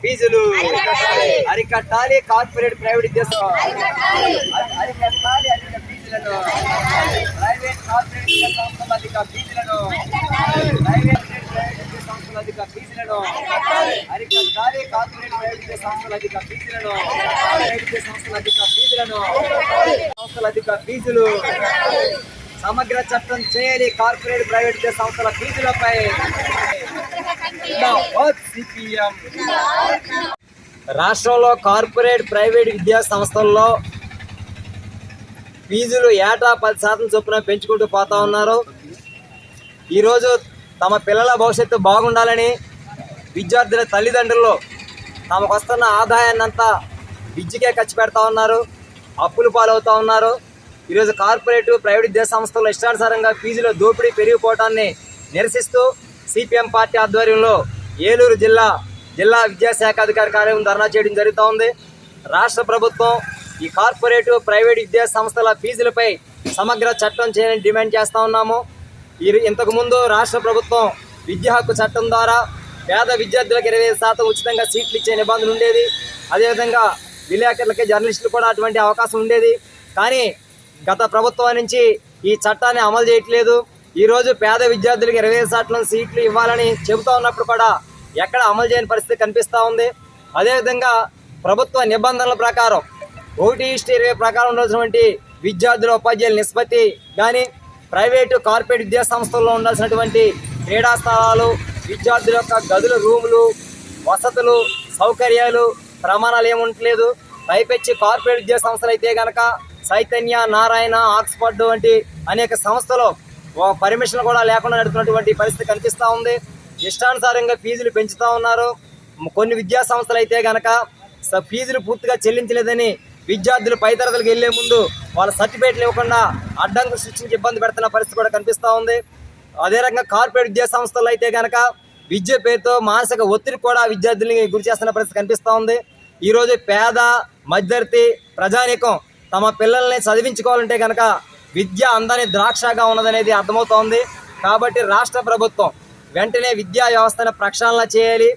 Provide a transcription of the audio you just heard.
ఫీజులు అరికట్టాలి, corporate private అరికట్టాలి అధిక ఫీజులను, ప్రైవేట్ కార్పొరేట్ సంస్థల అధిక ఫీజులను, ప్రైవేట్ సంస్థల అధిక ఫీజులను అరికట్టాలి, కార్పొరేట్ ప్రైవేట్ సంస్థల అధిక ఫీజులను, ప్రైవేట్ సంస్థల అధిక ఫీజులను, సంస్థల అధిక ఫీజులు సమగ్ర చట్టం చేయాలి. కార్పొరేట్ ప్రైవేట్ సంస్థల ఫీజులపై రాష్ట్రంలో కార్పొరేట్ ప్రైవేట్ విద్యా సంస్థల్లో ఫీజులు ఏటా 10% చొప్పున పెంచుకుంటూ పోతా ఉన్నారు. ఈరోజు తమ పిల్లల భవిష్యత్తు బాగుండాలని విద్యార్థుల తల్లిదండ్రులు తమకు వస్తున్న ఆదాయాన్నంతా విద్యకే ఖర్చు పెడతా ఉన్నారు, అప్పులు పాలవుతూ ఉన్నారు. ఈరోజు కార్పొరేట్ ప్రైవేట్ విద్యా సంస్థల్లో ఇష్టానుసారంగా ఫీజుల దోపిడీ పెరిగిపోవటాన్ని నిరసిస్తూ సిపిఎం పార్టీ ఆధ్వర్యంలో ఏలూరు జిల్లా విద్యాశాఖ అధికారి కార్యాలయం ధర్నా చేయడం జరుగుతూ ఉంది. రాష్ట్ర ప్రభుత్వం ఈ కార్పొరేట్ ప్రైవేట్ విద్యా సంస్థల ఫీజులపై సమగ్ర చట్టం చేయాలని డిమాండ్ చేస్తూ ఉన్నాము. ఇంతకుముందు రాష్ట్ర ప్రభుత్వం విద్యా హక్కు చట్టం ద్వారా పేద విద్యార్థులకు 25% ఉచితంగా సీట్లు ఇచ్చే నిబంధన ఉండేది. అదేవిధంగా విలేకరులకి, జర్నలిస్టులు కూడా అటువంటి అవకాశం ఉండేది. కానీ గత ప్రభుత్వం నుంచి ఈ చట్టాన్ని అమలు చేయట్లేదు. ఈరోజు పేద విద్యార్థులకు 25% సీట్లు ఇవ్వాలని చెబుతూ ఉన్నప్పుడు కూడా ఎక్కడ అమలు చేయని పరిస్థితి కనిపిస్తూ ఉంది. అదేవిధంగా ప్రభుత్వ నిబంధనల ప్రకారం 1:20 ప్రకారం ఉండాల్సినటువంటి విద్యార్థుల ఉపాధ్యాయుల నిష్పత్తి కానీ, ప్రైవేటు కార్పొరేట్ విద్యా సంస్థల్లో ఉండాల్సినటువంటి క్రీడా స్థలాలు, విద్యార్థుల యొక్క గదులు, రూములు, వసతులు, సౌకర్యాలు, ప్రమాణాలు ఏముంటలేదు. పైపెచ్చి కార్పొరేట్ విద్యా సంస్థలు అయితే కనుక చైతన్య, నారాయణ, ఆక్స్ఫర్డ్ వంటి అనేక సంస్థలు పర్మిషన్ కూడా లేకుండా నడుపుతున్నటువంటి పరిస్థితి కనిపిస్తూ ఉంది. ఇష్టానుసారంగా ఫీజులు పెంచుతూ ఉన్నారు. కొన్ని విద్యా సంస్థలు అయితే కనుక ఫీజులు పూర్తిగా చెల్లించలేదని విద్యార్థులు పై తరగతులకు వెళ్లే ముందు వాళ్ళ సర్టిఫికేట్లు ఇవ్వకుండా అడ్డంకులు సృష్టించి ఇబ్బంది పెడుతున్న పరిస్థితి కూడా కనిపిస్తూ ఉంది. అదే రకంగా కార్పొరేట్ విద్యా సంస్థలు అయితే కనుక విద్య పేరుతో మానసిక ఒత్తిడి కూడా విద్యార్థుల్ని గురి చేస్తున్న పరిస్థితి కనిపిస్తూ ఉంది. ఈరోజు పేద, మధ్యవర్తి, ప్రజానీకం తమ పిల్లల్ని చదివించుకోవాలంటే కనుక విద్య అందని ద్రాక్షగా ఉన్నదనేది అర్థమవుతోంది. కాబట్టి రాష్ట్ర ప్రభుత్వం వెంటనే విద్యా వ్యవస్థను ప్రక్షాళన చేయాలి.